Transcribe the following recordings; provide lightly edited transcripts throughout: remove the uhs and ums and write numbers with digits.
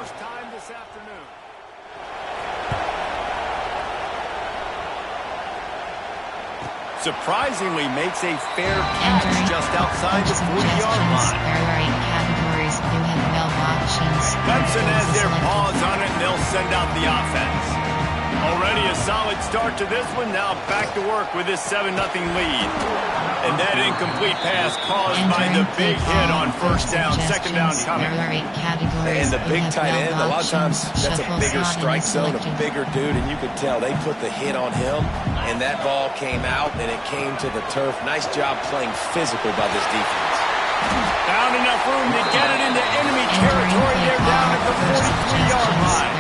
first time this afternoon. Surprisingly makes a fair catch just outside the 40-yard line. Clemson has their paws on it, and they'll send out the offense. Already a solid start to this one. Now back to work with this 7-0 lead. And that incomplete pass caused by the big hit on first down, second down coming. And the big tight end, a lot of times that's a bigger strike zone, a bigger dude, and you could tell they put the hit on him, and that ball came out, and it came to the turf. Nice job playing physical by this defense. Found enough room to get it into enemy territory. They're down at the 43-yard line.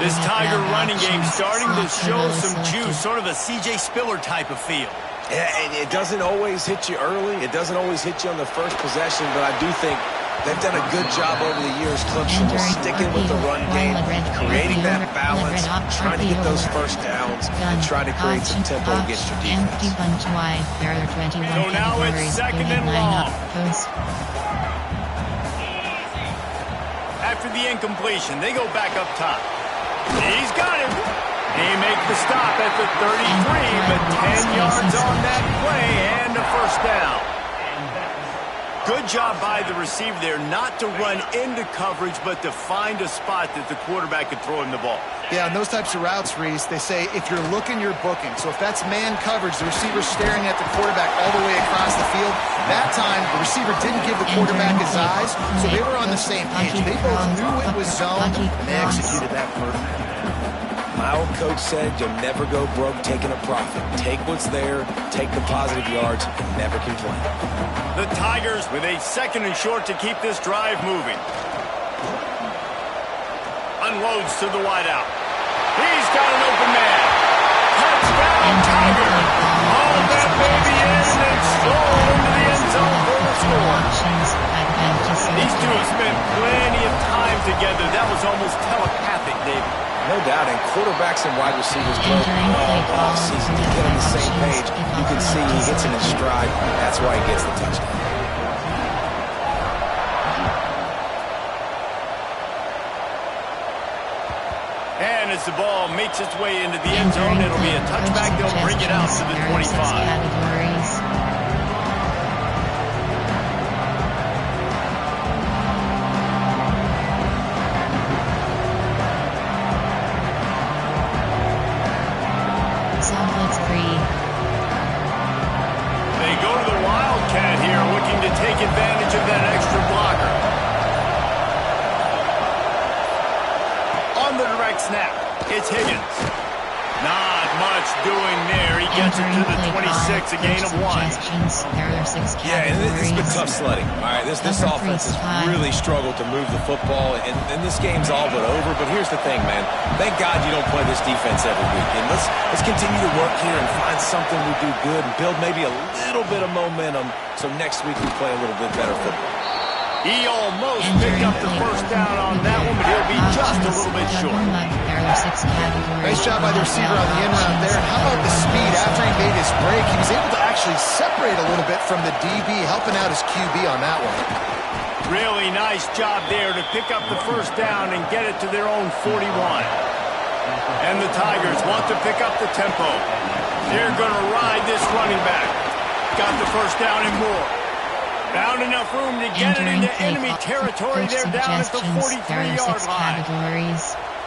This Tiger running game starting to show some juice, sort of a C.J. Spiller type of feel. Yeah, and it doesn't always hit you early. It doesn't always hit you on the first possession, but I do think they've done a good job over the years, Clemson, just sticking with the run game, creating that balance, trying to get those first downs, and trying to create some tempo against your defense. So now it's second and long. After the incompletion, they go back up top. He's got him. He makes the stop at the 33, but 10 yards on that play and a first down. Good job by the receiver there not to run into coverage, but to find a spot that the quarterback could throw him the ball. Yeah, and those types of routes, Reese, they say if you're looking, you're booking. So if that's man coverage, the receiver's staring at the quarterback all the way across the field. That time, the receiver didn't give the quarterback his eyes, so they were on the same page. They both knew it was zone, and they executed that perfectly. My old coach said you'll never go broke taking a profit. Take what's there, take the positive yards, and never complain. The Tigers with a second and short to keep this drive moving. Unloads to the wideout. He's got an open man. Touchdown, Tiger. All that baby in and stroll into the end zone for the score. These two have spent plenty of time together. That was almost telepathic, David. No doubt, and quarterbacks and wide receivers play all season to get on the same page. You can see he hits it in stride. That's why he gets the touchdown. And as the ball makes its way into the end zone, it'll be a touchback. They'll bring it out to the 25. Take advantage of that extra blocker. On the direct snap, it's Higgins. Not much doing there. He gets it to the 26, a gain of 1. Yeah, and it's been tough sledding. All right, this offense has really struggled to move the football, and this game's all but over. But here's the thing, man. Thank God you don't play this defense every week. And let's continue to work here and find something we do good and build maybe a little bit of momentum so next week we play a little bit better football. He almost picked up the first down on that one, but he'll be just a little bit short. Nice job by the receiver on the in route there. And how about the speed after he made his break? He was able to actually separate a little bit from the DB, helping out his QB on that one. Really nice job there to pick up the first down and get it to their own 41. And the Tigers want to pick up the tempo. They're going to ride this running back. Got the first down and more. Found enough room to get it into enemy territory. They're down at the 43-yard line.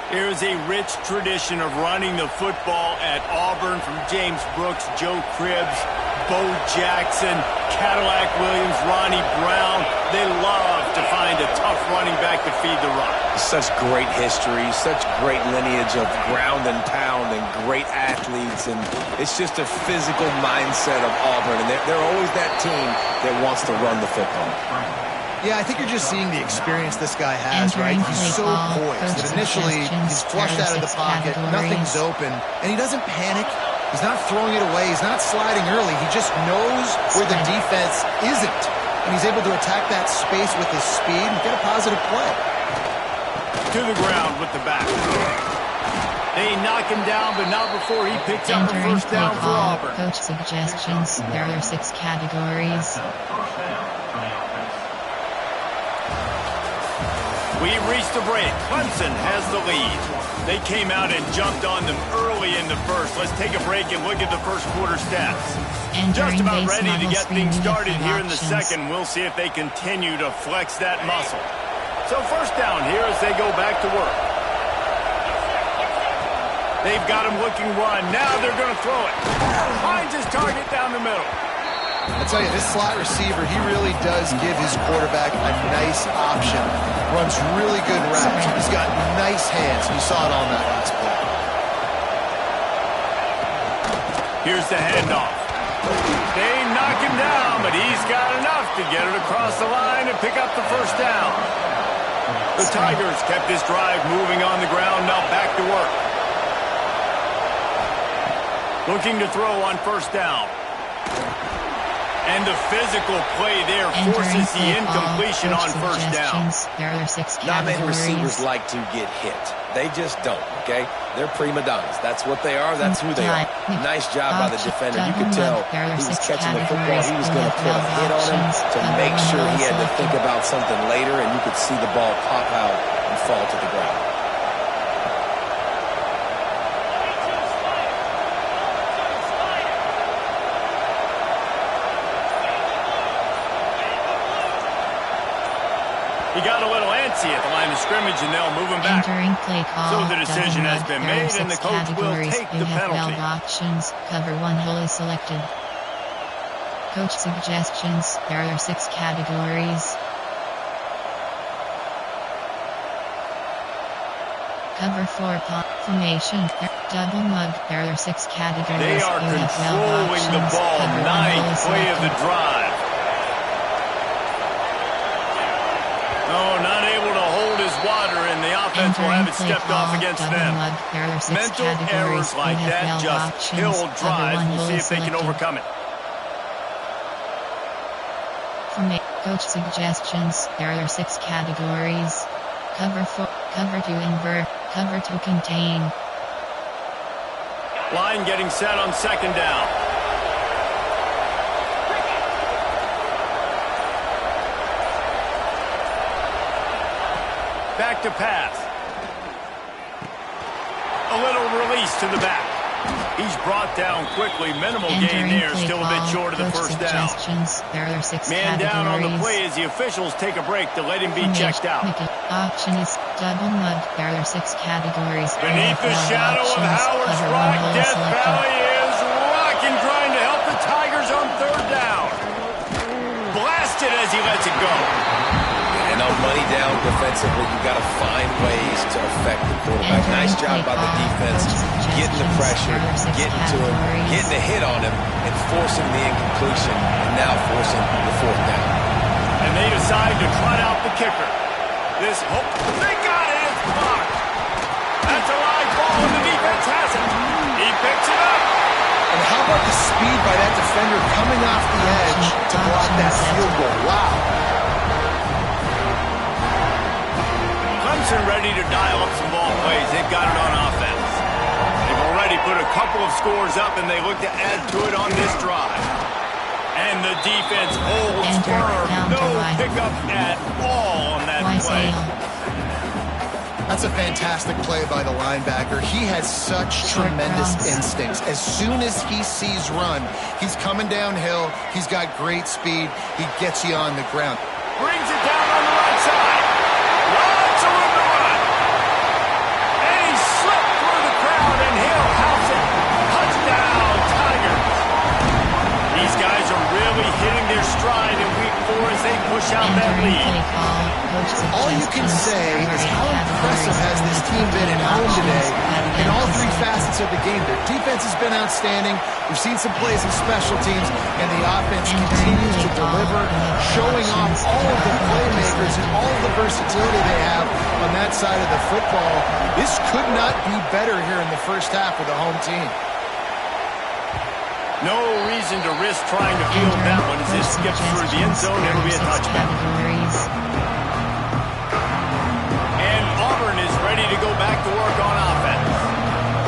There's a rich tradition of running the football at Auburn from James Brooks, Joe Cribbs, Bo Jackson, Cadillac Williams, Ronnie Brown. They love to find a tough running back to feed the run. Such great history, such great lineage of ground and pound and great athletes. And it's just a physical mindset of Auburn. And they're always that team that wants to run the football. Yeah, I think you're just seeing the experience this guy has, right? He's so poised that initially he's flushed out of the pocket, nothing's open, and he doesn't panic. He's not throwing it away. He's not sliding early. He just knows where the defense isn't, and he's able to attack that space with his speed and get a positive play. To the ground with the back. They knock him down, but not before he picks up the first down for Auburn. Coach suggestions. There are 6 categories. We've reached the break. Clemson has the lead. They came out and jumped on them early in the first. Let's take a break and look at the first quarter stats. Just about ready to get things started here in the second. We'll see if they continue to flex that muscle. So first down here as they go back to work. They've got him looking run. Now they're going to throw it. Finds his target down the middle. I tell you, this slot receiver, he really does give his quarterback a nice option. Runs really good routes. He's got nice hands. You saw it on that last play. Here's the handoff. They knock him down, but he's got enough to get it across the line and pick up the first down. The Tigers kept this drive moving on the ground. Now back to work. Looking to throw on first down. And the physical play there forces the incompletion on first down. There are 6 categories. Not many receivers like to get hit. They just don't, okay? They're prima donnas. That's what they are. That's who they are. Nice job by the defender. You could tell he was catching the football. He was going to put a hit on him to make sure he had to think about something later, and you could see the ball pop out and fall to the ground. He got a little antsy at the line of scrimmage, and they'll move him back. Entering play call. So the decision has been made, and the coach will take the penalty. Options. Cover 1 hole is selected. Coach suggestions. There are 6 categories. Cover 4 formation. Double mug. There are 6 categories. They are controlling the ball. Nice play of the drive. No, not able to hold his water, and the offense will have it stepped off against them. Mental errors like that just kill drives. We'll see if they can overcome it. Coach suggestions. There are 6 categories. Cover 4, cover to invert, cover to contain. Line getting set on second down. Back to pass. A little release to the back. He's brought down quickly. Minimal gain there. Still a bit short of the first down. There are 6 Man down on the play as the officials take a break to let him be checked out. Option is double mud. There are 6 categories. Beneath the shadow of Howard's Rock, Death Valley is rocking, trying to help the Tigers on third down. Blasted as he lets it go. And on money down defensively, you got to find ways to affect the quarterback. Nice job by the defense, getting the pressure, getting to him, getting a hit on him, and forcing the incompletion, and now forcing the fourth down. And they decide to trot out the kicker. This hope, they got it, it's blocked. That's a live ball, and the defense has it. He picks it up. And how about the speed by that defender coming off the edge to block that field goal? Wow. Clemson ready to dial up some ball plays. They've got it on offense. They've already put a couple of scores up, and they look to add to it on this drive. And the defense holds firm. No pickup at all on that play. That's a fantastic play by the linebacker. He has such tremendous instincts. As soon as he sees run, he's coming downhill. He's got great speed. He gets you on the ground. Brings it down on the right side. Lots of room to run. And he slipped through the crowd, and he'll house it. Touchdown, Tigers. These guys are really hitting their stride in week 4 as they push out that lead. All you can say is how impressive has this team been at home today in all 3 facets of the game. Their defense has been outstanding. We've seen some plays in special teams, and the offense continues to deliver, showing off all of the playmakers and all of the versatility they have on that side of the football. This could not be better here in the first half with the home team. No reason to risk trying to field that one as this skips through the end zone. It'll be a touchback. And Auburn is ready to go back to work on offense.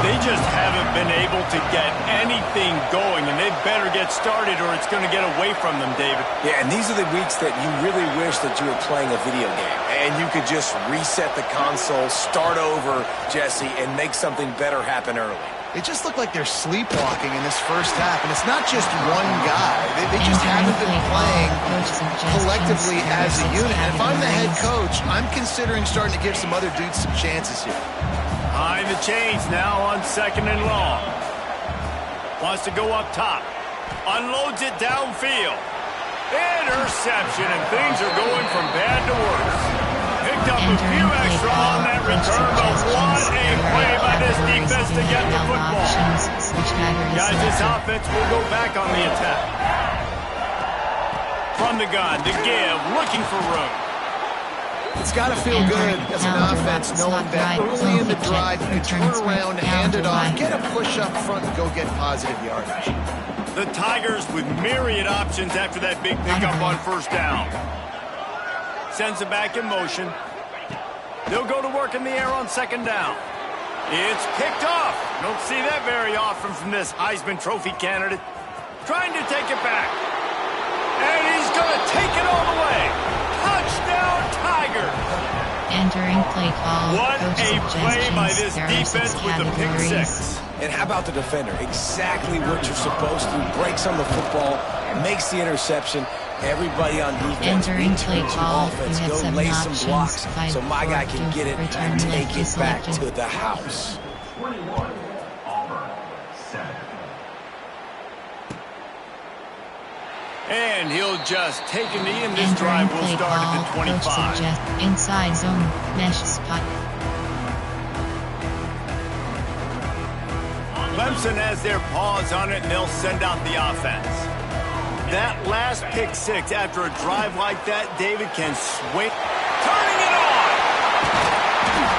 They just haven't been able to get anything going, and they better get started or it's going to get away from them, David. Yeah, and these are the weeks that you really wish that you were playing a video game. and you could just reset the console, start over, Jesse, and make something better happen early. They just look like they're sleepwalking in this first half, and it's not just one guy. They just haven't been playing collectively as a unit. And if I'm the head coach, I'm considering starting to give some other dudes some chances here. Behind the chains now on 2nd and long. Wants to go up top. Unloads it downfield. Interception, and things are going from bad to worse. Picked up a few extra on that return, but what a play by this defense to get the football. Guys, this offense will go back on the attack. From the gun to give, looking for room. It's got to feel good as an offense knowing that early in the drive you can turn around, hand it off, get a push up front, and go get positive yardage. The Tigers with myriad options after that big pickup on 1st down. Sends it back in motion. They'll go to work in the air on 2nd down. It's picked off. Don't see that very often from this Heisman Trophy candidate. Trying to take it back. And he's going to take it all the way. Touchdown, Tigers. Entering play call. What a play by this defense with the pick 6. And how about the defender? Exactly what you're supposed to. Breaks on the football, makes the interception. Everybody on defense returns to offense. Go lay some blocks so my guy can get it and take it back to the house. 21, Auburn, 7. And he'll just take a knee, and this drive will start at the 25. Inside zone, mesh spot. Clemson has their paws on it, and they'll send out the offense. That last pick 6 after a drive like that, David can swing. Turning it on!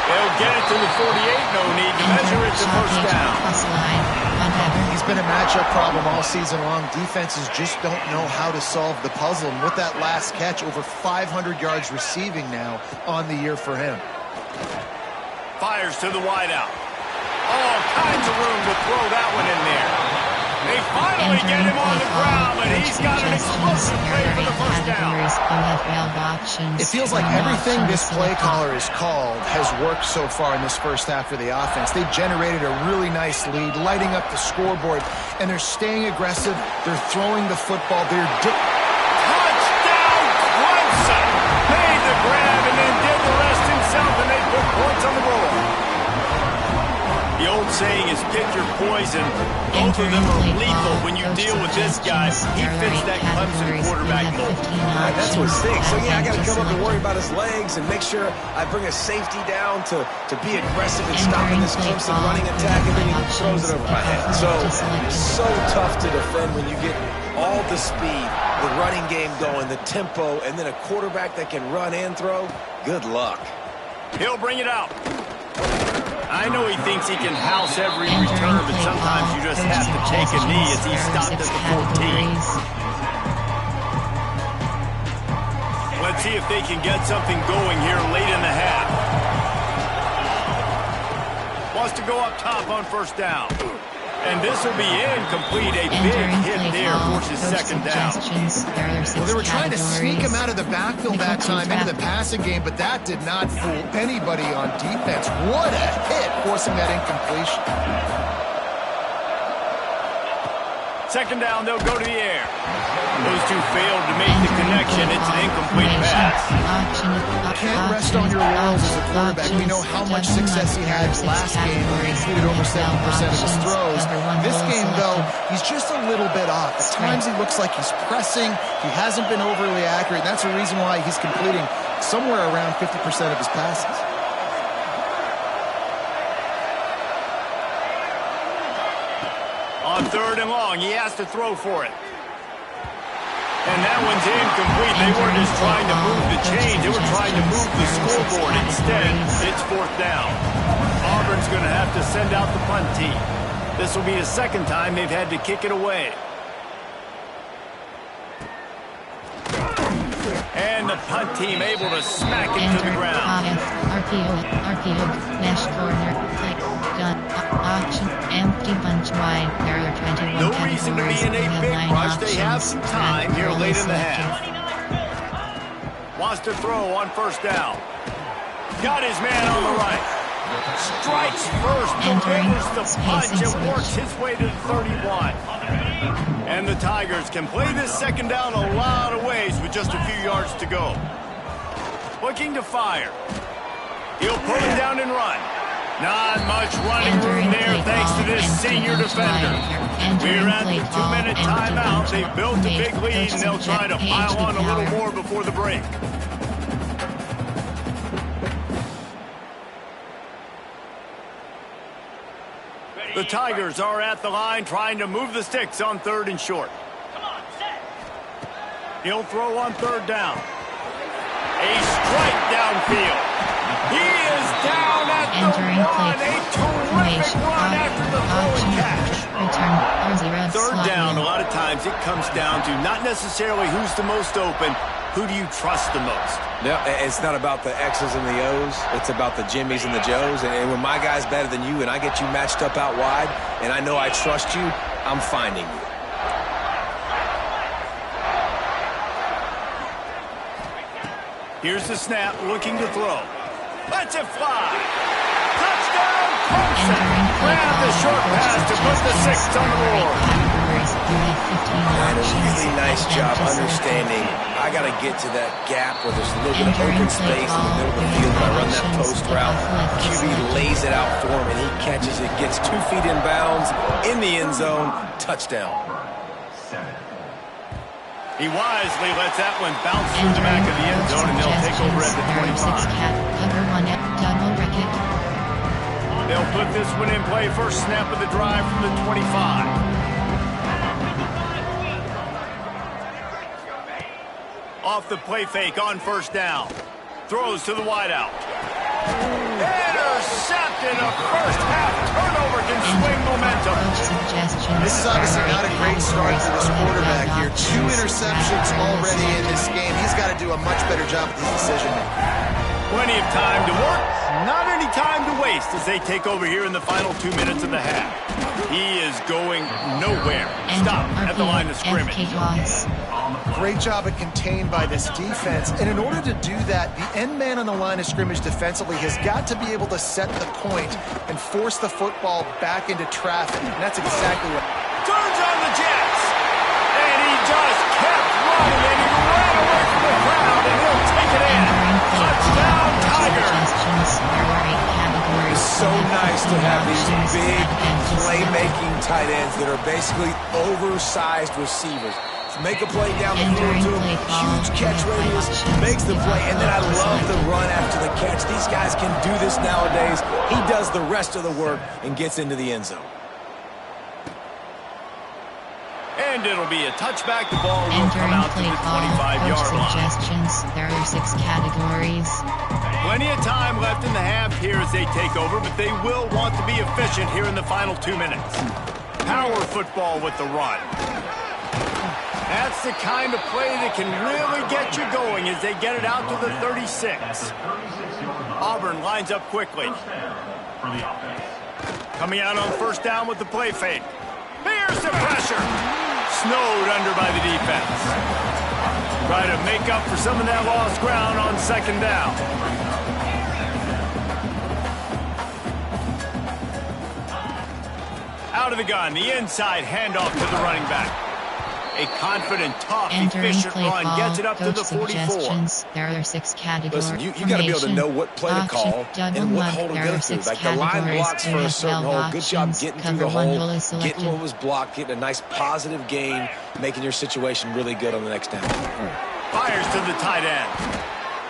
They'll get it to the 48. No need to measure it to 1st down. He's been a matchup problem all season long. Defenses just don't know how to solve the puzzle. And with that last catch, over 500 yards receiving now on the year for him. Fires to the wideout. All kinds of room to throw that one in there. They finally get him on the ground, but he's got an explosive play for the 1st down. It feels like everything this play caller has called has worked so far in this first half for the offense. They've generated a really nice lead, lighting up the scoreboard, and they're staying aggressive. They're throwing the football. Touchdown, Clemson! Made the grab and then did the rest himself, and they put points on the board. The old saying is pick your poison. Both of them are lethal when you deal with this guy. He fits that Clemson quarterback mold. That's what stinks. So, yeah, I got to come up and worry about his legs and make sure I bring a safety down to be aggressive and stopping this Clemson running attack, and then he throws it over my head. So tough to defend when you get all the speed, the running game going, the tempo, and then a quarterback that can run and throw. Good luck. He'll bring it out. I know he thinks he can house every return, but sometimes you just have to take a knee as he stopped at the 14. Let's see if they can get something going here late in the half. Wants to go up top on 1st down. And this will be incomplete. A big hit there forces 2nd down. Well, they were trying to sneak him out of the backfield that time into the passing game, but that did not fool anybody on defense. What a hit, forcing that incompletion. 2nd down, they'll go to the air. Those two failed to make the connection. It's an incomplete pass. Can't rest on your laurels as a quarterback. We know how much success he had last game. He completed over 70% of his throws. This game, though, he's just a little bit off. At times he looks like he's pressing. He hasn't been overly accurate. That's the reason why he's completing somewhere around 50% of his passes. On 3rd and long, he has to throw for it. And that one's incomplete. They weren't just trying to move the chains. They were trying to move the scoreboard. Instead, it's 4th down. Auburn's going to have to send out the punt team. This will be the 2nd time they've had to kick it away. And the punt team able to smack it to the ground. RPO, mesh corner, click, gun, option, empty bunch wide. There are 21 no reason to be in a big rush. They have some time here late in the half. Wants to throw on first down. Got his man on the right. Strikes first, delivers the punch, and works his way to the 31. And the Tigers can play this second down a lot of ways with just a few yards to go. Looking to fire. He'll pull it down and run. Not much running room there thanks to this senior defender. We're at the 2-minute timeout. They've built a big lead, and they'll try to pile on a little more before the break. The Tigers are at the line trying to move the sticks on 3rd and short. He'll throw on 3rd down. A strike downfield. He is down at the 1. A terrific run after the throw and catch. 3rd down, a lot of times it comes down to not necessarily who's the most open, who do you trust the most? No, it's not about the X's and the O's. It's about the Jimmies and the Joes. And when my guy's better than you and I get you matched up out wide and I know I trust you, I'm finding you. Here's the snap, looking to throw. Lets it fly. Touchdown, Clemson. Grab the short pass to put the 6 on the board. And a really nice job understanding I got to get to that gap where there's a little bit of open space in the middle of the field. If I run that post route, QB lays it out for him, and he catches it, gets 2 feet in bounds, in the end zone, touchdown. He wisely lets that one bounce through the back of the end zone, and they'll take over at the 25. They'll put this one in play. First snap of the drive from the 25. Off the play fake on first down. Throws to the wideout. Intercepted. A first half turnover can swing momentum. This is obviously not a great start for this quarterback here. 2 interceptions already in this game. He's got to do a much better job with his decision making. Plenty of time to work, not any time to waste as they take over here in the final 2 minutes of the half. He is going nowhere. Stop at the line of scrimmage. Great job at contained by this defense. And in order to do that, the end man on the line of scrimmage defensively has got to be able to set the point and force the football back into traffic. And that's exactly what... Turns on the Jets. And he just kept running, and he ran away from the crowd, and he'll take it in. Touchdown, Tigers. It's so nice to have these big playmaking tight ends that are basically oversized receivers. Make a play down the field to him, huge catch radius, makes the play, and then I love the run after the catch. These guys can do this nowadays. He does the rest of the work and gets into the end zone. And it'll be a touchback. The ball will come out to the 25-yard line. There are 6 categories. Plenty of time left in the half here as they take over, but they will want to be efficient here in the final 2 minutes. Power football with the run. That's the kind of play that can really get you going as they get it out to the 36. Auburn lines up quickly. Coming out on first down with the play fake. Here's the pressure. Snowed under by the defense. Try to make up for some of that lost ground on second down. Out of the gun, the inside handoff to the running back. A confident, tough, efficient run gets it up to the 44. There are 6 categories. Listen, you got to be able to know what play to call and what hole to go through. Like the line blocks for a certain hole. Good job getting through the hole, getting what was blocked, getting a nice positive gain, making your situation really good on the next down. Fires to the tight end.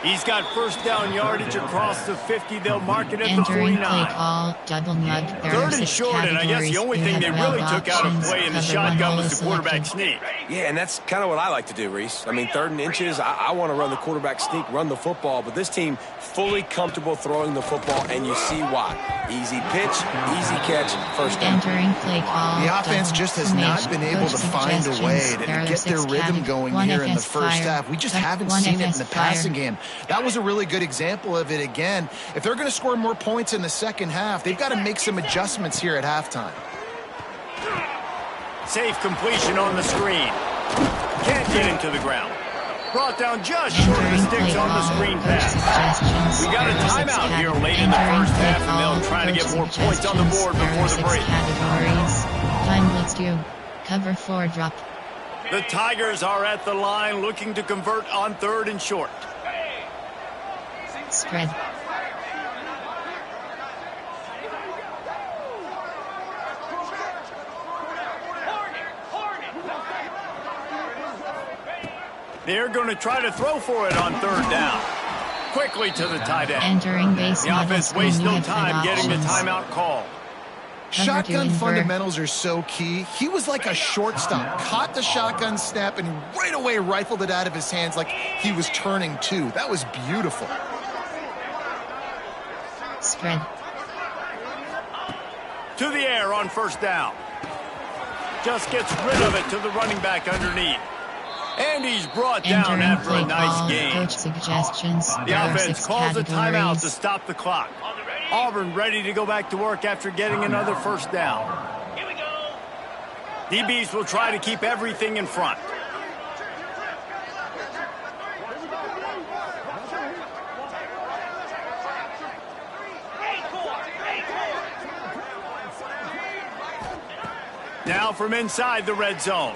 He's got first down yardage across the 50. They'll mark it at the 49. Call, double nug. 3rd and short, and I guess the only thing they really took out of play in the shotgun was the quarterback sneak. Yeah, and that's kind of what I like to do, Reese. I mean, 3rd and inches, I want to run the quarterback sneak, run the football, but this team fully comfortable throwing the football, and you see why. Easy pitch, easy catch, first down. The offense just has not been able to find a way to get their rhythm going here in the first half. We just haven't seen it in the passing game. That was a really good example of it again. If they're going to score more points in the second half, they've got to make some adjustments here at halftime. Safe completion on the screen. Can't get him to the ground. Brought down just short of the sticks on the screen pass. We got a timeout here late in the first half, and they'll try to get more points on the board before the break. Time blitz 2. Cover 4 drop. The Tigers are at the line looking to convert on 3rd and short. Spread. They're going to try to throw for it on 3rd down. Quickly to the tight end. Entering base. The offense wastes no time getting the timeout call. Shotgun fundamentals are so key. He was like a shortstop. Caught the shotgun snap and right away rifled it out of his hands like he was turning two. That was beautiful. Spread. To the air on 1st down. Just gets rid of it to the running back underneath. And he's brought down after a nice game. Coach suggestions. The offense calls a timeout to stop the clock. Auburn ready to go back to work after getting another 1st down. Here we go. DBs will try to keep everything in front. Now from inside the red zone.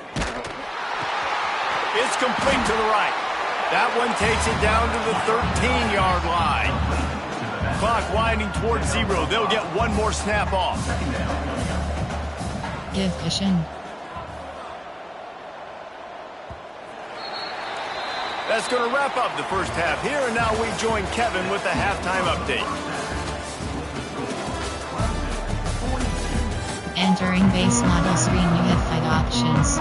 It's complete to the right. That one takes it down to the 13-yard line. Clock winding towards 0. They'll get one more snap off. Give cushion. That's going to wrap up the first half here, and now we join Kevin with the halftime update. Entering base model screen, you have 5 options.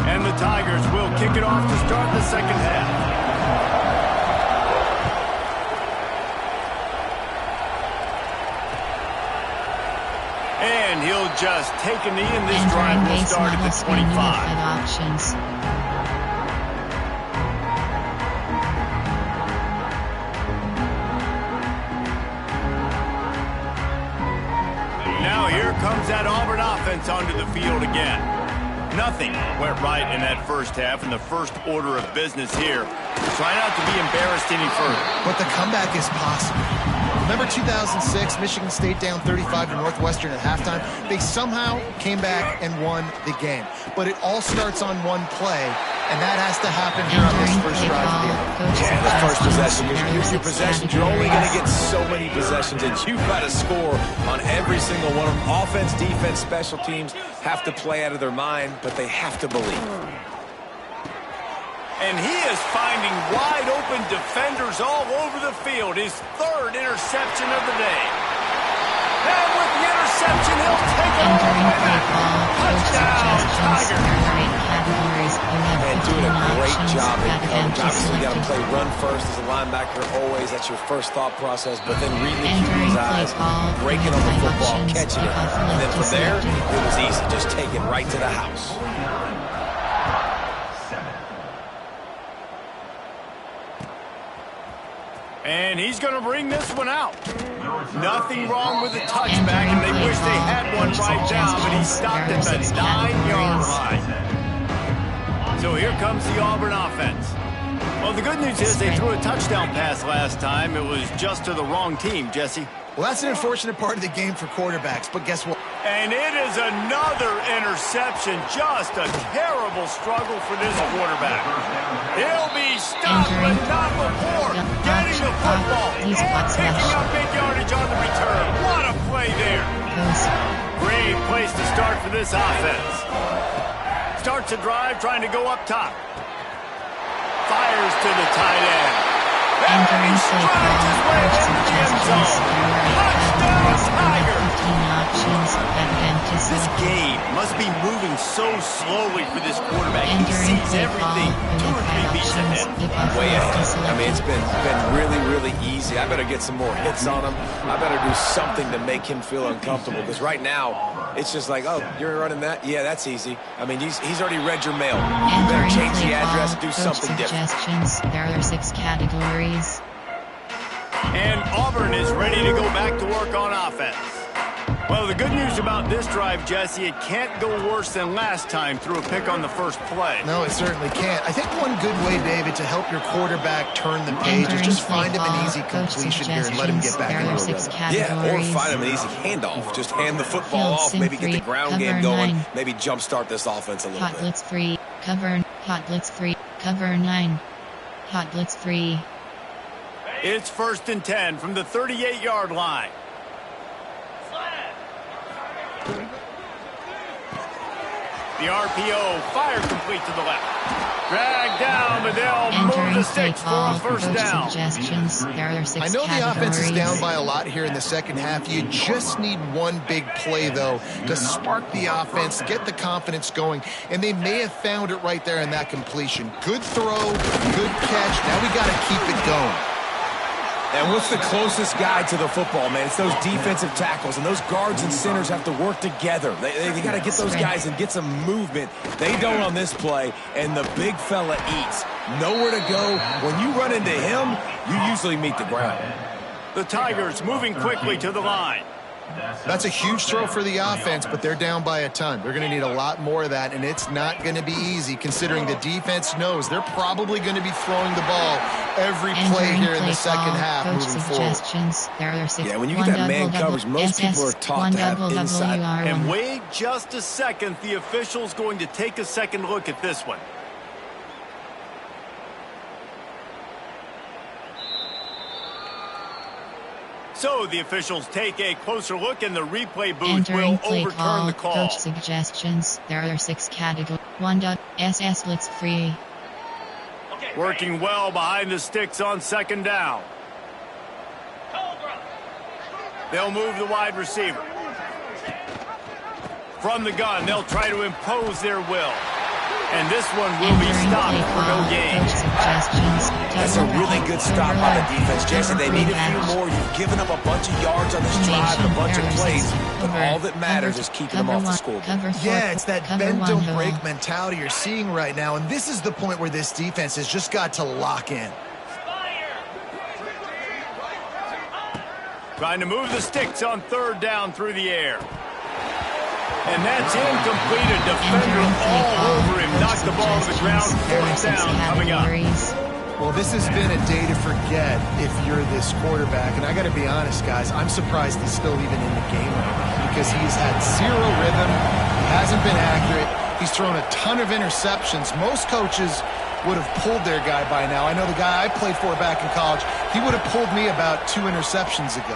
And the Tigers will kick it off to start the second half. And he'll just take a knee, and this drive will start at the 25. Options. Now here comes that Auburn offense onto the field again. Nothing went right in that first half, and the first order of business here. Try not to be embarrassed any further. But the comeback is possible. Remember 2006, Michigan State down 35 to Northwestern at halftime? They somehow came back and won the game. But it all starts on one play, and that has to happen here on this first drive of the game. Yeah, the first possession. Your possessions, you're only going to get so many possessions, and you've got to score on every single one of them. Offense, defense, special teams have to play out of their mind, but they have to believe. And he is finding wide-open defenders all over the field. His 3rd interception of the day. And with the interception, he'll take it all the way back. Touchdown, Tigers. And doing a great job in coverage. Obviously, you got to play run first as a linebacker always. That's your first thought process. But then reading the QB's eyes, breaking on the football, catching it. And then from there, it was easy. Just take it right to the house. And he's going to bring this one out. Nothing wrong with the touchback, and they wish they had one right now, but he stopped at the 9-yard line. So here comes the Auburn offense. Well, the good news is they threw a touchdown pass last time. It was just to the wrong team, Jesse. Well, that's an unfortunate part of the game for quarterbacks, but guess what? And it is another interception. Just a terrible struggle for this quarterback. He'll be stopped, but not before getting the football and picking up big yardage on the return. What a play there. Great place to start for this offense. Starts a drive trying to go up top. Fires to the tight end. And he strides his way into the end zone. Touchdown, Tiger! This game must be moving so slowly for this quarterback. He sees everything 2 or 3 beats ahead. Way ahead. I mean, it's been really, really easy. I better get some more hits on him. I better do something to make him feel uncomfortable, because right now, it's just like, oh, you're running that? Yeah, that's easy. I mean, he's already read your mail. You better change the address, do something different. There are 6 categories. And Auburn is ready to go back to work on offense. Well, the good news about this drive, Jesse, it can't go worse than last time through a pick on the first play. No, it certainly can't. I think one good way, David, to help your quarterback turn the page is just find him an easy completion here and let him get back into a rhythm. Yeah, or find him an easy handoff. Just hand the football off, maybe get the ground game going, maybe jumpstart this offense a little bit. Hot blitz free, cover, hot blitz free, cover 9. Hot blitz free. It's 1st and 10 from the 38-yard line. The RPO, fire complete to the left. Drag down, but they'll move the sticks for a first down. I know the offense is down by a lot here in the second half. You just need one big play, though, to spark the offense, get the confidence going, and they may have found it right there in that completion. Good throw, good catch. Now we got to keep it going. And what's the closest guy to the football, man? It's those defensive tackles, and those guards and centers have to work together. They got to get those guys and get some movement. They don't on this play, and the big fella eats. Nowhere to go. When you run into him, you usually meet the ground. The Tigers moving quickly to the line. That's a huge throw for the offense, but they're down by a ton. They're going to need a lot more of that, and it's not going to be easy considering the defense knows they're probably going to be throwing the ball every play here in the second half moving forward. Yeah, when you get that man coverage, most people are taught to have inside. And wait just a second. The official's going to take a second look at this one. So the officials take a closer look, and the replay booth will overturn the call. Coach suggestions. There are 6 categories. 1.SS blitz free. Working well behind the sticks on second down. They'll move the wide receiver. From the gun, they'll try to impose their will. And this one will be stopped for no gain. That's a really good stop by the defense, Jesse. They need a few more. You've given up a bunch of yards on this drive, a bunch of plays, but all that matters is keeping them off the scoreboard. Yeah, it's that bend don't break mentality you're seeing right now, and this is the point where this defense has just got to lock in. Trying to move the sticks on third down through the air. And that's incomplete. A defender all over him. Knocked the ball to the ground. Fourth down coming up. Well, this has been a day to forget if you're this quarterback. And I got to be honest, guys, I'm surprised he's still even in the game right now because he's had zero rhythm. He hasn't been accurate. He's thrown a ton of interceptions. Most coaches would have pulled their guy by now. I know the guy I played for back in college, he would have pulled me about 2 interceptions ago.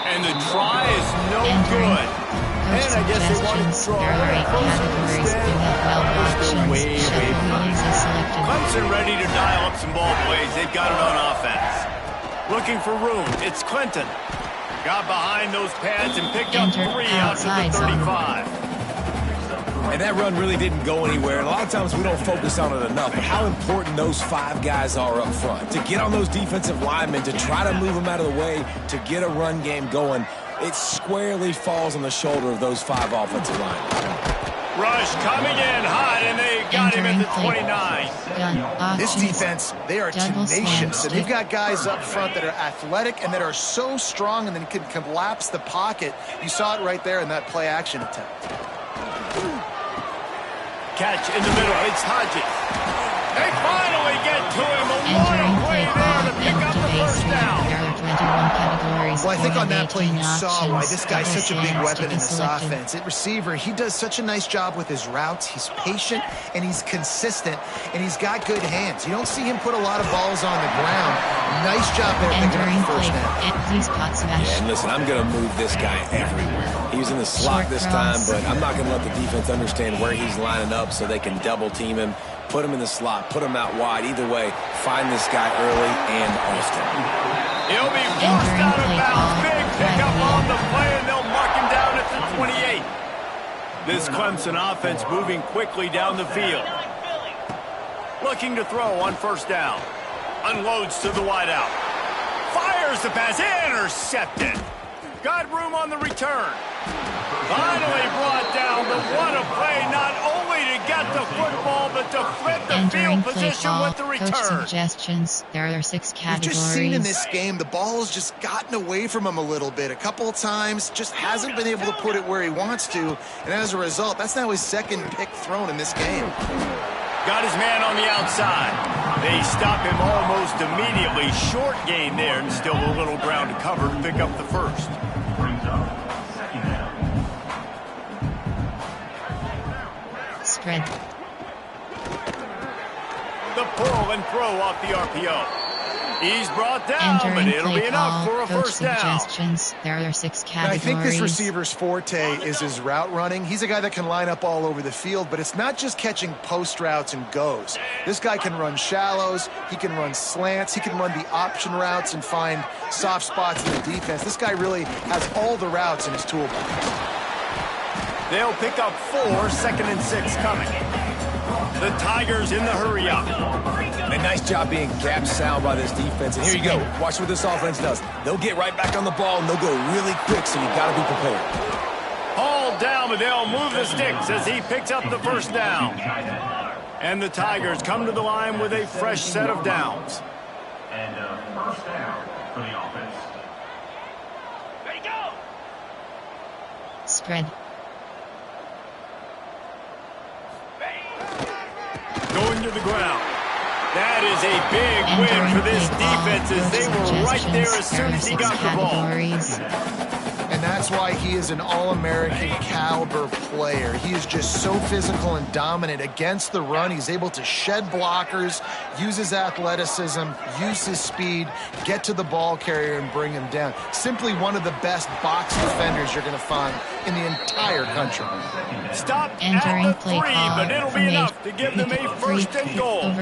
And the try is no good. And I guess they wanted to draw way behind. Clemson ready to dial up some ball plays. They've got it on offense. Looking for room. It's Clinton. Got behind those pads and picked up 3 out to the 35. And that run really didn't go anywhere. And a lot of times we don't focus on it enough. But how important those 5 guys are up front. To get on those defensive linemen, to try to move them out of the way, to get a run game going, it squarely falls on the shoulder of those 5 offensive linemen. Rush coming in hot, and they got him at the 29. This defense, they are tenacious, and they've got guys up front that are athletic and that are so strong and then can collapse the pocket. You saw it right there in that play-action attempt. Catch in the middle. It's Hodges. They finally get to him. What a play there to pick up the first down. Well, I think on that play you saw why this guy's such a big weapon in this offense. At receiver, he does such a nice job with his routes. He's patient, and he's consistent, and he's got good hands. You don't see him put a lot of balls on the ground. Nice job there picking up the first down. Yeah, and listen, I'm going to move this guy everywhere. He was in the slot this time, but I'm not going to let the defense understand where he's lining up so they can double team him. Put him in the slot, put him out wide. Either way, find this guy early and often. He'll be forced out of bounds. Big pickup on the play, and they'll mark him down at the 28. This Clemson offense moving quickly down the field. Looking to throw on first down. Unloads to the wideout. Fires the pass. Intercepted. Got room on the return. Finally brought down, but what a play, not only to he got the football, but to flip the field position with the return. Coach suggestions. There are 6 categories. You've just seen in this game, the ball has just gotten away from him a little bit. A couple of times, just hasn't been able to put it where he wants to. And as a result, that's now his second pick thrown in this game. Got his man on the outside. They stop him almost immediately. Short gain there, and still a little ground to cover to pick up the first. Brings up second down. Spread. The pull and throw off the RPO. He's brought down, Entering but it'll play be enough for a Coach first down. suggestions. There are 6 categories. I think this receiver's forte is his route running. He's a guy that can line up all over the field, but it's not just catching post routes and goes. This guy can run shallows, he can run slants, he can run the option routes and find soft spots in the defense. This guy really has all the routes in his toolbox. They'll pick up 4, 2nd and 6 coming. The Tigers in the hurry up. A nice job being gap sound by this defense. And here you go. Watch what this offense does. They'll get right back on the ball, and they'll go really quick, so you got to be prepared. Hauled down, but they'll move the sticks as he picks up the first down. And the Tigers come to the line with a fresh set of downs. And first down for the offense. There you go. Spread. Going to the ground. That is a big win for this defense as they were right there as soon as he got the ball. And that's why he is an All-American caliber player. He is just so physical and dominant against the run. He's able to shed blockers, use his athleticism, use his speed, get to the ball carrier and bring him down. Simply one of the best box defenders you're going to find in the entire country. Stop Entering at the play 3, but it'll be enough to give them a first and goal.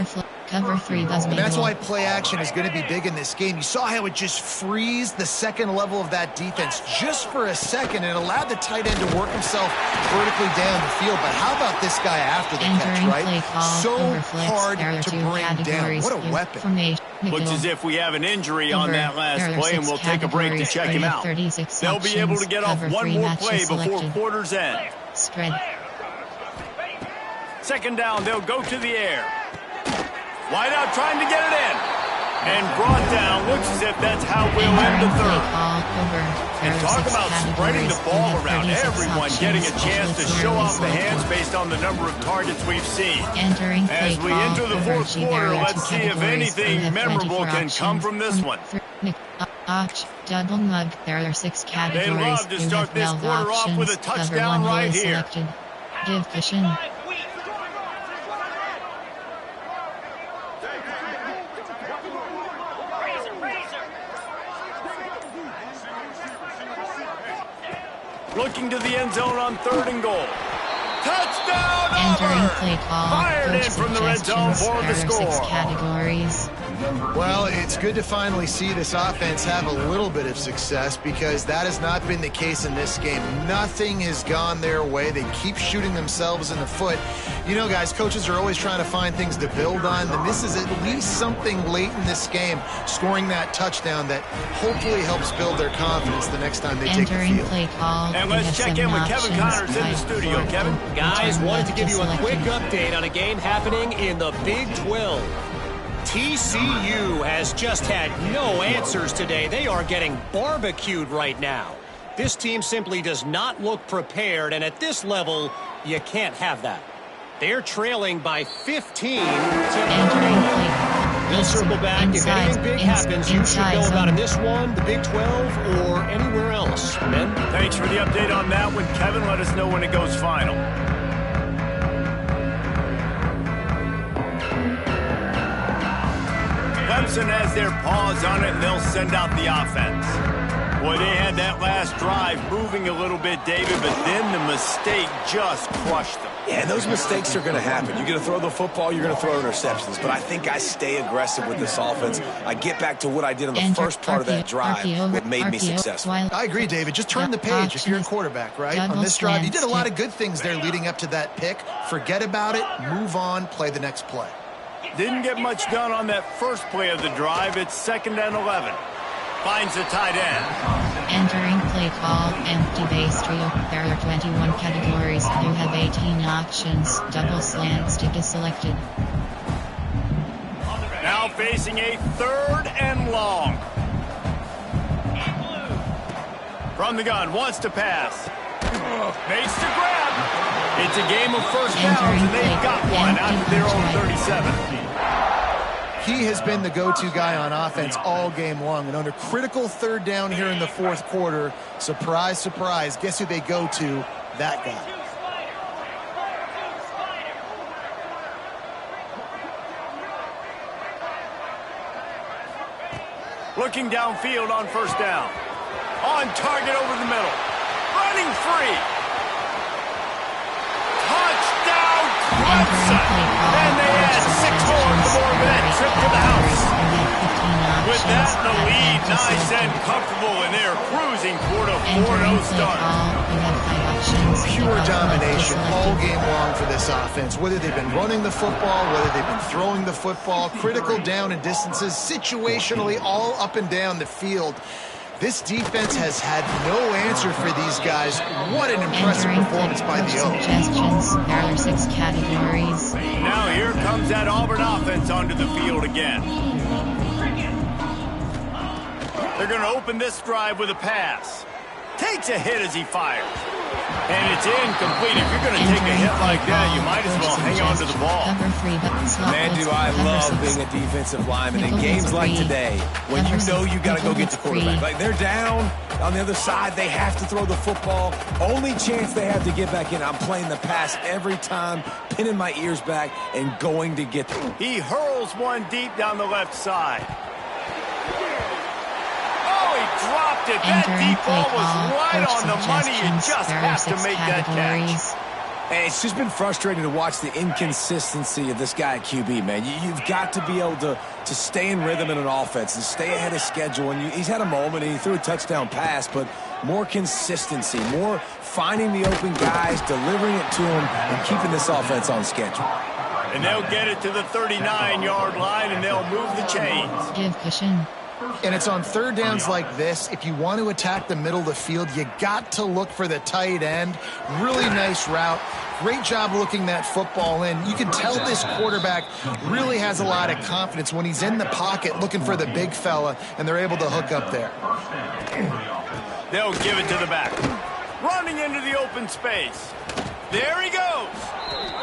Cover 3 does And make that's goal. why play action is going to be big in this game. You saw how it just frees the second level of that defense just for a second and allowed the tight end to work himself vertically down the field. But how about this guy after the catch, right? So hard to bring down. What a weapon. Looks as if we have an injury on that last play, and we'll take a break to check him out. They'll be able to get off one more play before quarter's end. Spread. Second down, they'll go to the air. Wide out trying to get it in. And brought down. Looks as if that's how we'll end the third. And talk about spreading the ball around. Everyone getting a chance to show off the hands based on the number of targets we've seen. As we enter the fourth quarter, let's see if anything memorable can come from this one. Double mug. There are 6 categories. They love to start this quarter off with a touchdown right here. Give cushion. Looking to the end zone on 3rd and goal. Touchdown, Entering Auburn! play call. Fired in Coach from the red zone for the suggestions. There are 6 score. categories. Well, it's good to finally see this offense have a little bit of success because that has not been the case in this game. Nothing has gone their way. They keep shooting themselves in the foot. You know, guys, coaches are always trying to find things to build on, and this is at least something late in this game, scoring that touchdown that hopefully helps build their confidence the next time they take the Entering field. play call. And let's check in with Kevin Connors in the studio. Kevin? Guys, wanted to give you a quick update on a game happening in the Big 12. TCU has just had no answers today. They are getting barbecued right now. This team simply does not look prepared, and at this level, you can't have that. They're trailing by 15 to Entering play. We'll circle back. If anything big happens, you should know about in this one, the Big 12, or anywhere else. Ben? Thanks for the update on that one, Kevin. Let us know when it goes final. Clemson has their paws on it, and they'll send out the offense. Boy, they had that last drive moving a little bit, David, but then the mistake just crushed them. Yeah, those mistakes are going to happen. You're going to throw the football, you're going to throw interceptions. But I think I stay aggressive with this offense. I get back to what I did in the first part of that drive that made me successful. I agree, David. Just turn the page if you're a quarterback, right? On this drive, you did a lot of good things there leading up to that pick. Forget about it, move on, play the next play. Didn't get much done on that first play of the drive. It's 2nd and 11. Finds the tight end. Entering play play call, empty base trio. There are 21 categories. You have 18 options. Double slant stick is selected. Now facing a 3rd and long. From the gun, wants to pass. Makes the grab. It's a game of first downs, and they've got one out of their own 37. He has been the go-to guy on offense all game long, and under critical 3rd down here in the 4th quarter, surprise, surprise, guess who they go to? That guy. Looking downfield on 1st down. On target over the middle. Running free. Touchdown, Clemson! And they add 6 more for that trip to the house. With that in the lead, nice and comfortable, and they're cruising toward a 4-0 start. Pure domination all game long for this offense. Whether they've been running the football, whether they've been throwing the football, critical down and distances, situationally all up and down the field. This defense has had no answer for these guys. What an impressive performance by the Oaks. Suggestions. There are 6 categories. Now here comes that Auburn offense onto the field again. They're going to open this drive with a pass. Takes a hit as he fires. And it's incomplete. If you're going to take a hit like that, you might as well hang on to the ball. Man, do I love being a defensive lineman in games like today when you know you got to go get the quarterback. Like, they're down on the other side. They have to throw the football. Only chance they have to get back in. I'm playing the pass every time, pinning my ears back and going to get them. He hurls one deep down the left side. He dropped it. That deep ball was right on the money. You just have to make that catch. Hey, it's just been frustrating to watch the inconsistency of this guy at QB, man. You've got to be able to stay in rhythm in an offense and stay ahead of schedule. And he's had a moment and he threw a touchdown pass, but more consistency, more finding the open guys, delivering it to them, and keeping this offense on schedule. And they'll get it to the 39-yard line, and they'll move the chains. Give cushion. And it's on 3rd downs like this. If you want to attack the middle of the field, you got to look for the tight end. Really nice route. Great job looking that football in. You can tell this quarterback really has a lot of confidence when he's in the pocket looking for the big fella, and they're able to hook up there. They'll give it to the back. Running into the open space. There he goes.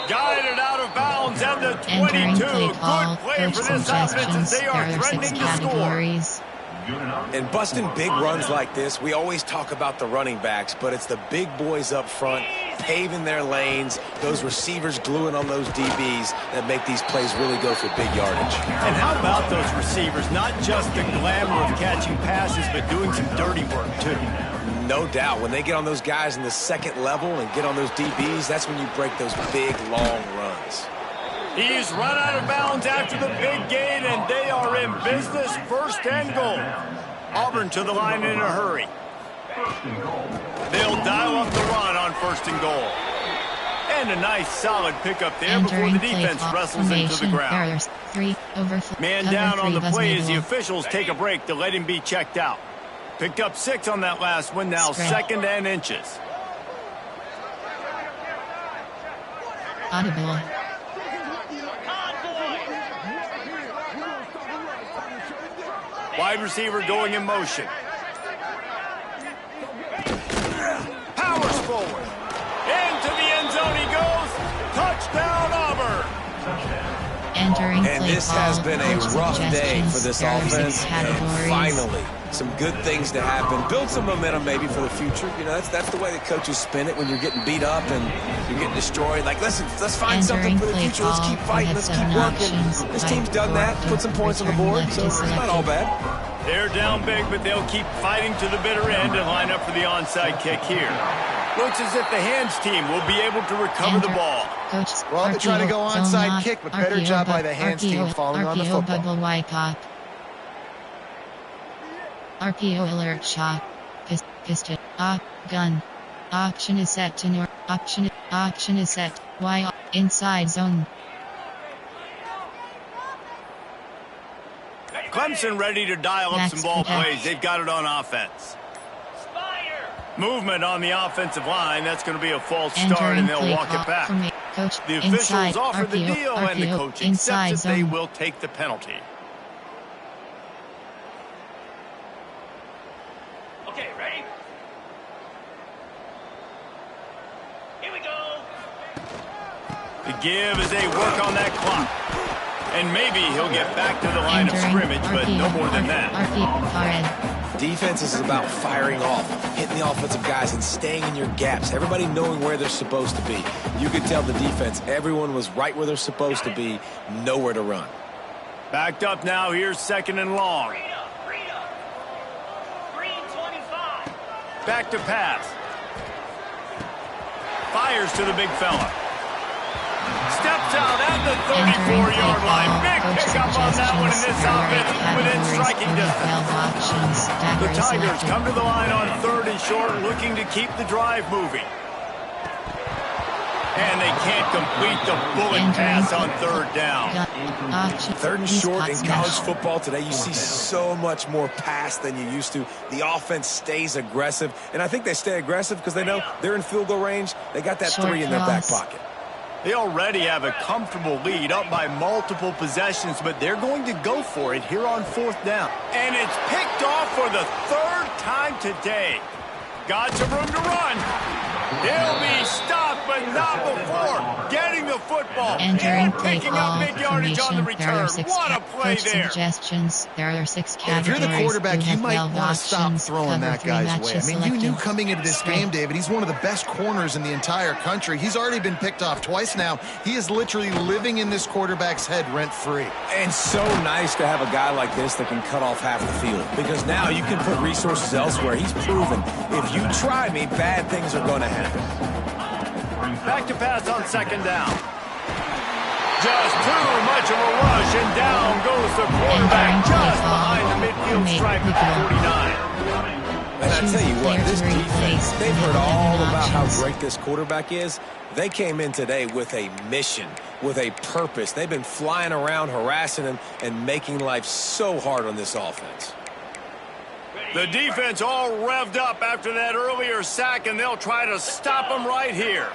Guided out of bounds at the 22. Good play for this offense as they are threatening to score. And busting big runs like this, we always talk about the running backs, but it's the big boys up front paving their lanes, those receivers gluing on those DBs that make these plays really go for big yardage. And how about those receivers? Not just the glamour of catching passes, but doing some dirty work, too. No doubt. When they get on those guys in the 2nd level and get on those DBs, that's when you break those big, long runs. He's run out of bounds after the big gain, and they are in business. 1st and goal. Auburn to the line in a hurry. They'll dial up the run on 1st and goal. And a nice, solid pickup there before the defense wrestles into the ground. Man down on the play as the officials take a break to let him be checked out. Picked up 6 on that last one, now 2nd and inches. Audible. Wide receiver going in motion. Powers forward. Into the end zone he goes. Touchdown, Auburn. Entering and this has been a rough day for this offense. And finally, some good things to happen. Build some momentum maybe for the future. You know, that's the way the coaches spin it when you're getting beat up and you're getting destroyed. Like, listen, let's find something for the future. Let's keep fighting. Let's keep working. This team's done that. Put some points on the board, so it's not all bad. They're down big, but they'll keep fighting to the bitter end and line up for the onside kick here. Looks as if the hands team will be able to recover the ball. Well, they're trying to go onside kick, but better job by the hands team falling on the football. RPO alert shot. Pistol. Gun. Option is set to north. Option is set. Y. Inside zone. Clemson ready to dial up some ball plays. They've got it on offense. Movement on the offensive line. That's going to be a false start, and they'll walk it back. Coach, the officials offer the RPO, deal, and the coach accepts that they will take the penalty. Okay, ready? Here we go. The give as they work on that clock. And maybe he'll get back to the line of scrimmage, but no more than that. Defense is about firing off, hitting the offensive guys and staying in your gaps. Everybody knowing where they're supposed to be. You could tell the defense, everyone was right where they're supposed to be, nowhere to run. Backed up now, here's 2nd and long. Green 25. Back to pass. Fires to the big fella. Steps out at the 34-yard line. Big pickup on that one in this offense within striking distance. The Tigers come to the line on 3rd and short, looking to keep the drive moving. And they can't complete the bullet pass on 3rd down. 3rd and short in college football today, you see so much more pass than you used to. The offense stays aggressive, and I think they stay aggressive because they know they're in field goal range. They got that 3 in their back pocket. They already have a comfortable lead up by multiple possessions, but they're going to go for it here on 4th down. And it's picked off for the 3rd time today. Got some room to run. He'll be stopped, but not before getting the football and picking up big yardage on the return. What a play there. Suggestions. There are 6 categories. If you're the quarterback, you might want to options, stop throwing that guy's way. I mean, you knew coming into this game, David, he's one of the best corners in the entire country. He's already been picked off twice now. He is literally living in this quarterback's head rent-free. And so nice to have a guy like this that can cut off half the field, because now you can put resources elsewhere. He's proven if you try me, bad things are going to happen. Back to pass on 2nd down. Just too much of a rush, and down goes the quarterback just behind the midfield stripe at 49. And I tell you what, this defense, they've heard all about how great this quarterback is. They came in today with a mission, with a purpose. They've been flying around, harassing him, and making life so hard on this offense. The defense all revved up after that earlier sack, and they'll try to stop him right here.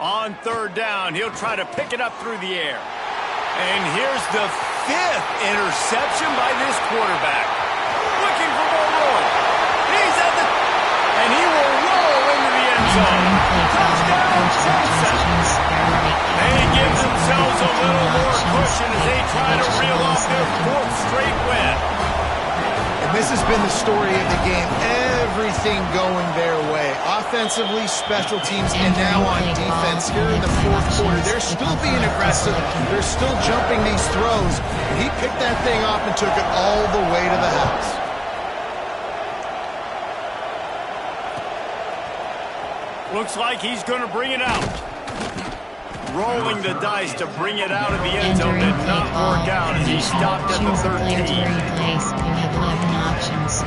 On 3rd down, he'll try to pick it up through the air. And here's the 5th interception by this quarterback. Looking for more room. He's at the... And he will roll into the end zone. Touchdown, Clemson. They give themselves a little more cushion as they try to reel off their 4th straight win. And this has been the story of the game. Everything going their way. Offensively, special teams, and now on defense here in the 4th quarter. They're still being aggressive. They're still jumping these throws. And he picked that thing off and took it all the way to the house. Looks like he's going to bring it out. Rolling the dice to bring it out of the end zone did not work out as he stopped at the 13. You have 11 options.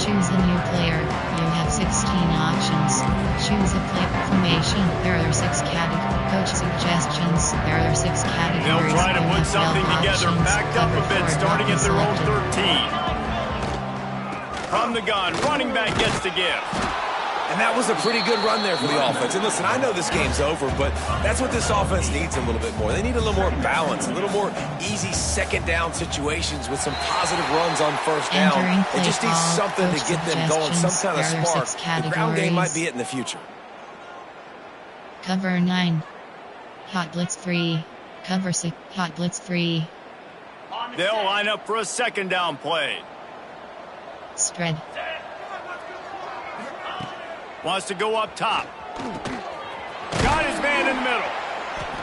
Choose a new player. You have 16 options. Choose a play formation. There are 6 categories. Coach suggestions. There are 6 categories. They'll try to put something together, backed up a bit, starting at their own 13. From the gun, running back gets the give. And that was a pretty good run there for the offense. And listen, I know this game's over, but that's what this offense needs a little bit more. They need a little more balance, a little more easy 2nd down situations with some positive runs on 1st down. They just need something to get them going, some kind of spark. The ground game might be it in the future. Cover 9. Hot blitz 3. Cover 6. Hot blitz 3. They'll line up for a 2nd down play. Spread. Wants to go up top. Got his man in the middle.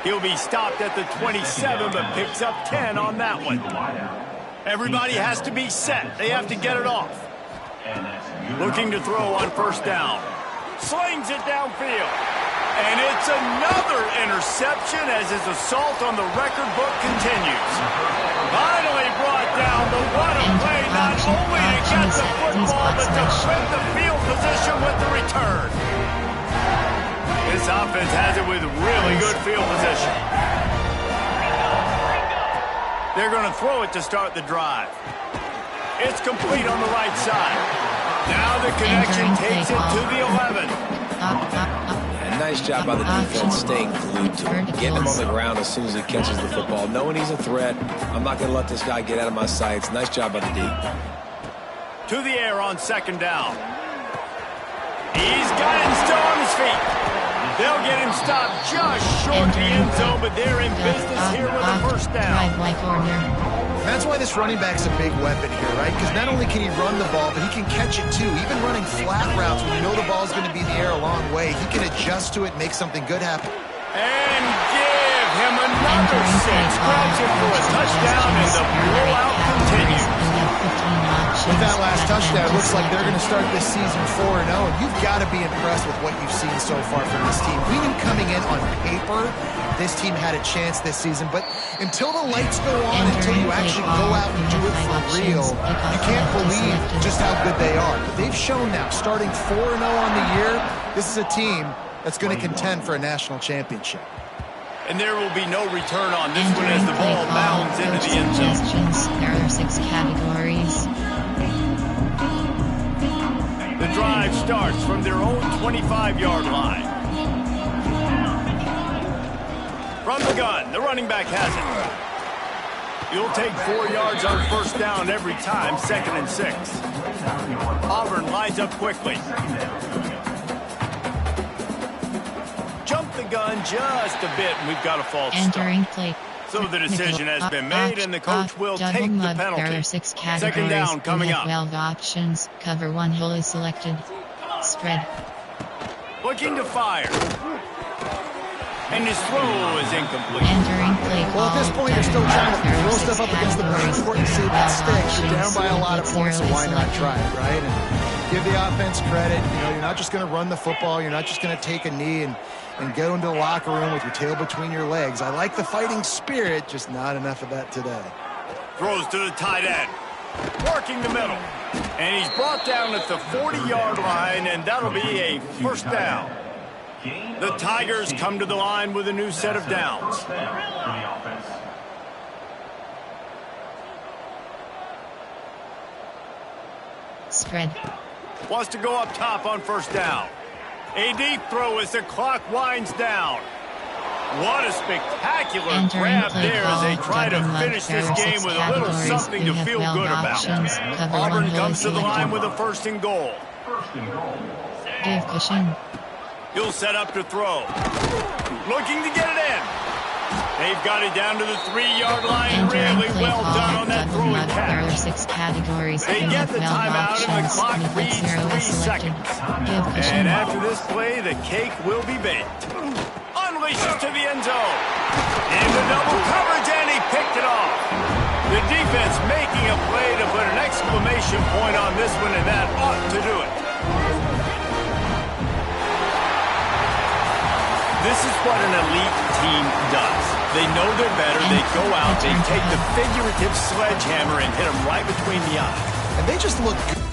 He'll be stopped at the 27, but picks up 10 on that one. Everybody has to be set. They have to get it off. Looking to throw on 1st down. Slings it downfield. And it's another interception as his assault on the record book continues. Finally brought down, but what a play, not only to get the football, but to flip the field position with the return. This offense has it with really good field position. They're going to throw it to start the drive. It's complete on the right side. Now the connection takes it to the 11. And nice job by the defense staying glued to him, getting him on the ground as soon as he catches the football, knowing he's a threat. I'm not going to let this guy get out of my sights. Nice job by the D. To the air on second down. He's got it still on his feet. They'll get him stopped just short of the end zone, but they're in business here with a first down. That's why this running back's a big weapon here, right? Because not only can he run the ball, but he can catch it too. Even running flat routes when you know the ball's going to be in the air a long way, he can adjust to it and make something good happen. And give him another 6. Grabs it for a touchdown, and the blowout continues. With that last touchdown, it looks like they're going to start this season 4-0, and you've got to be impressed with what you've seen so far from this team. We knew coming in on paper this team had a chance this season, but until the lights go on, until you actually go out and do it for real, you can't believe just how good they are. But they've shown now, starting 4-0 on the year, this is a team that's going to contend for a national championship. And there will be no return on this one as the ball bounds into the end zone. There are 6 categories. The drive starts from their own 25-yard line. From the gun, the running back has it. You'll take 4 yards on first down every time, 2nd and 6. Auburn lines up quickly. Jump the gun just a bit, and we've got a false start. So the decision has been made, and the coach will take the penalty. There are 6 categories. Second down coming up. 12 options. Cover 1 hole is selected. Spread. Looking to fire. And his throw is incomplete. Entering play Well, at this point, you're still trying to throw stuff up against the backcourt and see that stick. You're down by a lot of points, so why not try it, right? And give the offense credit. You know, you're not just going to run the football. You're not just going to take a knee and go into the locker room with your tail between your legs. I like the fighting spirit, just not enough of that today. Throws to the tight end. Working the middle. And he's brought down at the 40-yard line, and that'll be a first down. The Tigers come to the line with a new set of downs. Spread. Wants to go up top on first down. A deep throw as the clock winds down. What a spectacular grab there as they try to finish this game with a little something to feel good about. Auburn comes to the line with a 1st and goal. Give cushion. He'll set up to throw. Looking to get it in. They've got it down to the 3-yard line. Really well done on that throwing catch. There are 6 categories. They get the timeout and the clock reads 3 seconds. And after this play, the cake will be baked. Unleashes to the end zone. Into double coverage, and he picked it off. The defense making a play to put an exclamation point on this one, and that ought to do it. This is what an elite team does. They know they're better. They go out. They take the figurative sledgehammer and hit them right between the eyes. And they just look good.